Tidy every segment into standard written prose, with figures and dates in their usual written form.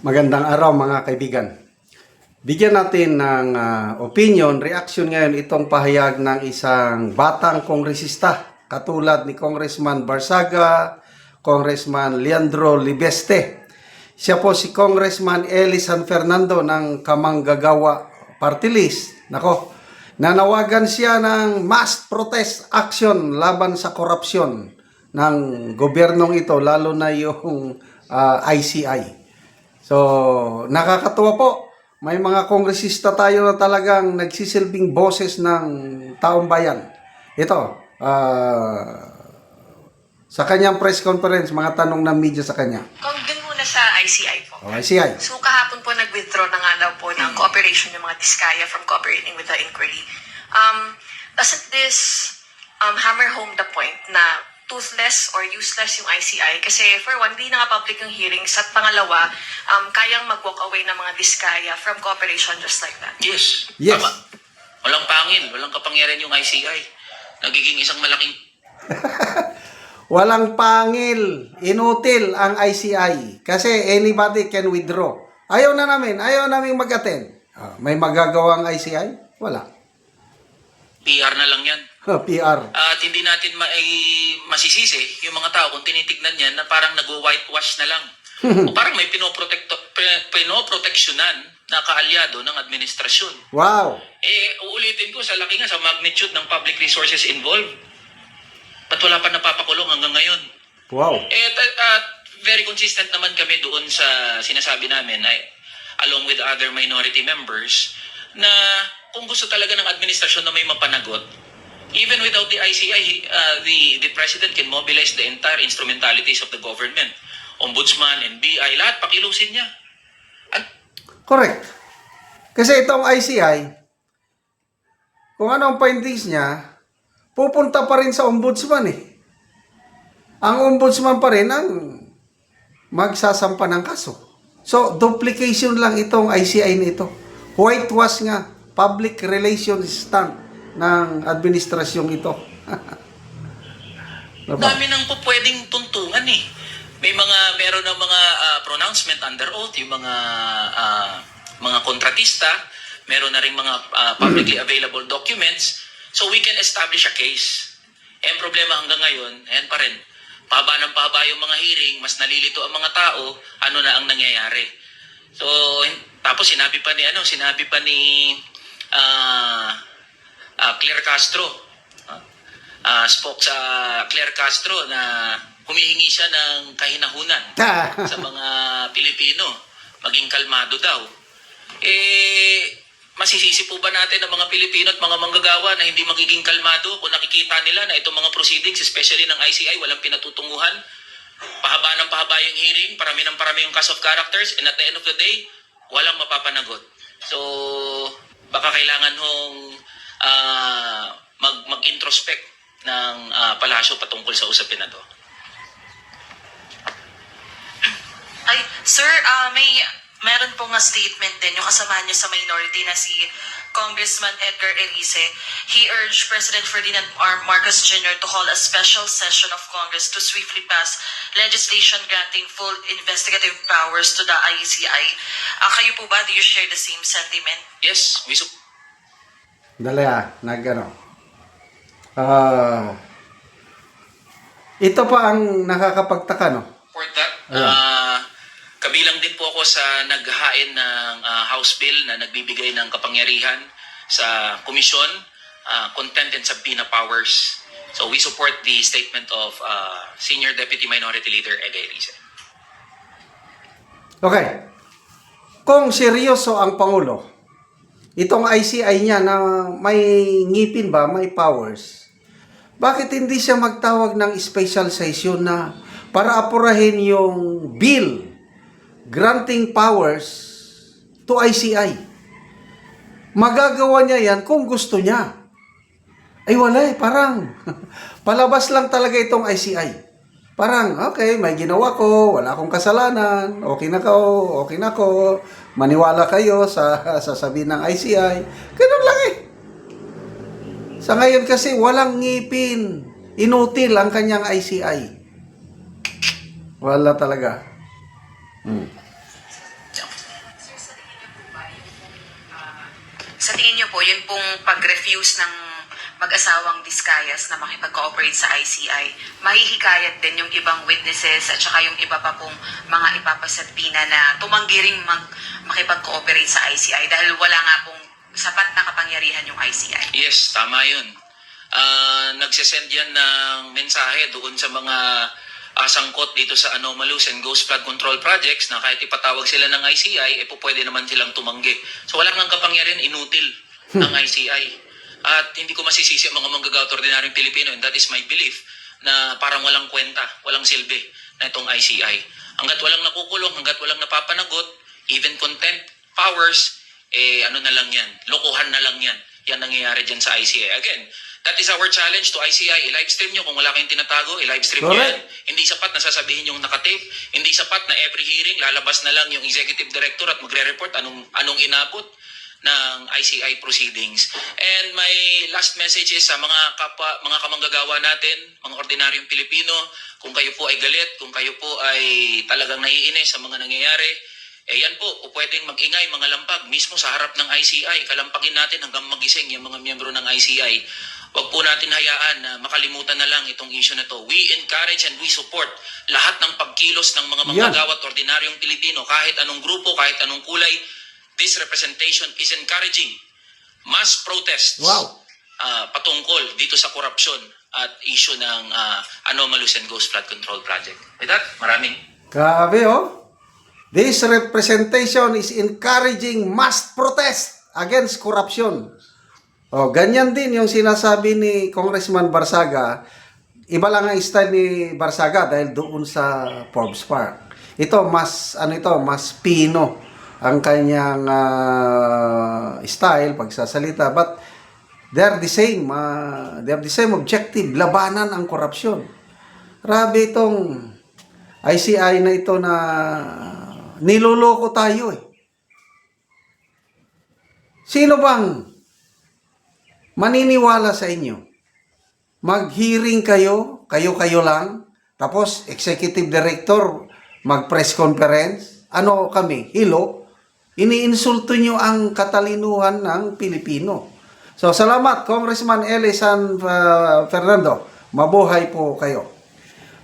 Magandang araw mga kaibigan. Bigyan natin ng opinion, reaction ngayon itong pahayag ng isang batang kongresista katulad ni Congressman Barsaga, Congressman Leandro Libeste. Siya po si Congressman Eli San Fernando ng Kamanggagawa Party List. Nanawagan siya ng mass protest action laban sa korupsyon ng gobyernong ito, lalo na yung ICI. So, nakakatuwa po. May mga kongresista tayo na talagang nagsisilbing boses ng taong bayan. Ito, sa kanyang press conference, mga tanong ng media sa kanya. Kung dun muna sa ICI po. Oh, ICI. So kahapon po nag-withdraw na nga daw po ng cooperation ng mga Diskaya from cooperating with the inquiry. Doesn't this hammer home the point na toothless or useless yung ICI? Kasi for one, hindi na nga public yung hearings. At pangalawa, kayang mag-walk away ng mga Diskaya from cooperation just like that. Yes. Yes. Tama. Walang pangil, walang kapangyarihan yung ICI. Nagiging isang malaking... Walang pangil, inutil ang ICI kasi anybody can withdraw. Ayaw namin mag-attend. May magagawa ang ICI? Wala. PR na lang yan. PR. At hindi natin masisisi yung mga tao kung tinitignan yan na parang nag-whitewash na lang. O parang may pinoproteksyonan na kaalyado ng administrasyon. Wow. Uulitin ko sa laki nga sa magnitude ng public resources involved. Ba't wala pa napapakulong hanggang ngayon? Wow. Very consistent naman kami doon sa sinasabi namin along with other minority members na kung gusto talaga ng administrasyon na may mapanagot, even without the ICI, the President can mobilize the entire instrumentalities of the government. Ombudsman, NBI, lahat pakilusin niya. Correct. Kasi itong ICI, kung ano ang findings niya, pupunta pa rin sa ombudsman eh. Ang ombudsman pa rin ang magsasampa ng kaso. So, duplication lang itong ICI nito. Whitewash nga, public relations stunt ng administrasyong ito. Dami nang po pwedeng tuntungan eh. Meron ng mga pronouncement under oath, yung mga kontratista, meron na rin mga publicly available documents. So we can establish a case. Ang problema hanggang ngayon, ayan pa rin. Pahaba ng pahaba yung mga hearing, mas nalilito ang mga tao, ano na ang nangyayari. So, tapos sinabi pa ni Claire Castro, spoke sa Claire Castro na humihingi siya ng kahinahunan sa mga Pilipino. Maging kalmado daw. Masisisi po ba natin ang mga Pilipino at mga manggagawa na hindi magiging kalmado kung nakikita nila na itong mga proceedings, especially ng ICI, walang pinatutunguhan? Pahaba ng pahaba yung hearing, parami ng parami yung cast of characters, and at the end of the day, walang mapapanagot. So, baka kailangan hong mag-introspect ng palasyo patungkol sa usapin na to. Ay, sir, meron po nga statement din yung kasama niyo sa minority na si Congressman Edgar Elise. He urged President Ferdinand Marcos Jr. to call a special session of Congress to swiftly pass legislation granting full investigative powers to the ICI. Kayo po ba, do you share the same sentiment? Yes, ito pa ang nakakapagtaka, no? For that, kabilang din po ako sa naghahain ng House Bill na nagbibigay ng kapangyarihan sa komisyon, content and subpoena powers. So we support the statement of Senior Deputy Minority Leader Edgar Elise. Okay. Kung seryoso ang Pangulo, itong ICI niya na may ngipin ba, may powers, bakit hindi siya magtawag ng special session na para apurahin yung bill granting powers to ICI? Magagawa niya yan kung gusto niya. Ay wala eh, parang palabas lang talaga itong ICI. Parang, okay, may ginawa ko, wala akong kasalanan, okay na ko, maniwala kayo sa sasabihin ng ICI. Ganun lang eh. Sa ngayon kasi walang ngipin, inutil ang kanyang ICI. Wala talaga. niyo po, yun pong pag-refuse ng mag-asawang Discayas na makipag-cooperate sa ICI, mahihikayat din yung ibang witnesses at saka yung iba pa pong mga ipapasabina na tumanggi ring makipag-cooperate sa ICI dahil wala nga pong sapat na kapangyarihan yung ICI. Yes, tama yun. Nagsisend yan ng mensahe doon sa mga sangkot dito sa anomalous and ghost flood control projects na kahit ipatawag sila ng ICI, pwede naman silang tumanggi. So wala nga kapangyarihan, inutil ng ICI. At hindi ko masisisi ang mga manggagawa at ordinaryong Pilipino, and that is my belief, na parang walang kwenta, walang silbi na itong ICI. Hanggat walang nakukulong, hanggat walang napapanagot, even contempt powers, ano na lang yan, lokohan na lang yan. Yan nangyayari dyan sa ICI. Again, that is our challenge to ICI. I-livestream nyo kung wala kayong tinatago, i-livestream nyo yan. Hindi sapat na sasabihin yung nakatape, hindi sapat na every hearing, lalabas na lang yung executive director at magre-report anong inabot ng ICI proceedings. And my last message is sa mga kamanggagawa natin, mga ordinaryong Pilipino, kung kayo po ay galit, kung kayo po ay talagang naiinis sa mga nangyayari, yan po, pwedeng mag-ingay mga lampag mismo sa harap ng ICI. Kalampagin natin hanggang magising yung mga miyembro ng ICI. Huwag po natin hayaan na makalimutan na lang itong issue na to. We encourage and we support lahat ng pagkilos ng mga manggagawa at ordinaryong Pilipino, kahit anong grupo, kahit anong kulay. This representation is encouraging mass protests patungkol dito sa korupsyon at issue ng anomalous and ghost flood control project. With that, maraming. Grabe, oh. This representation is encouraging mass protest against corruption. Oh, ganyan din yung sinasabi ni Congressman Barsaga. Iba lang ang style ni Barsaga dahil doon sa Forbes Park. Ito mas mas pino ang kanyang style pagsasalita, but they are the same. They have the same objective, labanan ang korupsyon. Grabe itong ICI na ito na niloloko tayo eh. Sino bang maniniwala sa inyo? Mag-hearing kayo lang, tapos executive director mag-press conference, ano kami, hilo, iniinsulto nyo ang katalinuhan ng Pilipino. So, salamat, Congressman Elisan Fernando. Mabuhay po kayo.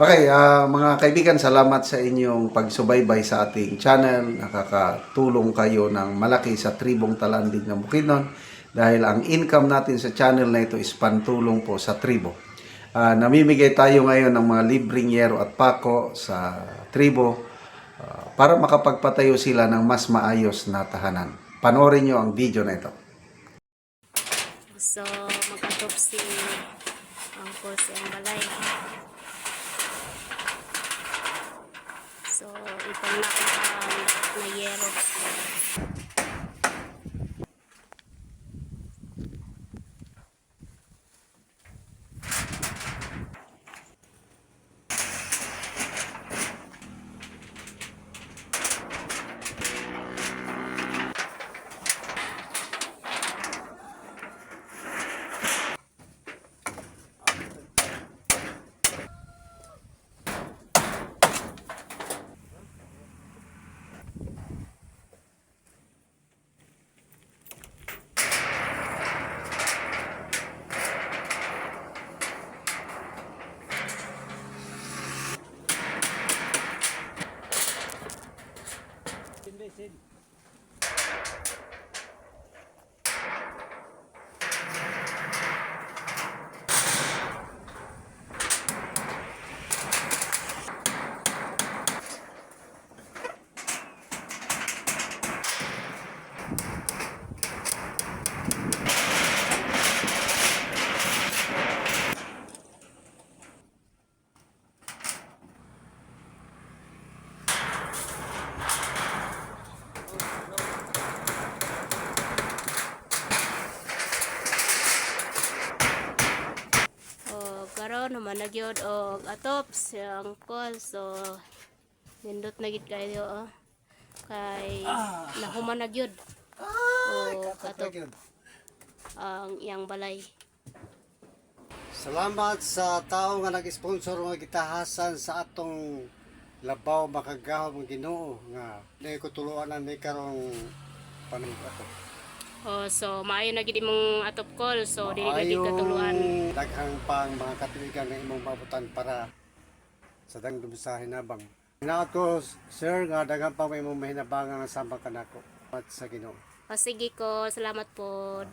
Okay, mga kaibigan, salamat sa inyong pagsubaybay sa ating channel. Nakakatulong kayo ng malaki sa tribong Talandig ng Bukidnon dahil ang income natin sa channel na ito is pantulong po sa tribo. Namimigay tayo ngayon ng mga libreng yero at pako sa tribo para makapagpatayo sila ng mas maayos na tahanan. Panoorin nyo ang video na ito. So, mag-atop si Angkol si Ambalay. So, itong na yero. Karon naman nagyod og atop siyang call, so nindot na gid kayo kay nahuman nagyod atop ang iyang balay. Salamat sa tao nga nag-sponsor nga gitahasan sa atong labaw makagahom ng Ginoo nga dili ko tuluan ni karong panungkato. Oh, so maayo na gid imong atop call. So dili na gid katuluan. Daghang pang mga katuigan na imong mabutan para sa dangdum sa hinabang. Hinaot ko, sir, nga daghang pang imong mahinabangan nga sambang kanako at sa Ginoo. O sige ko, salamat po.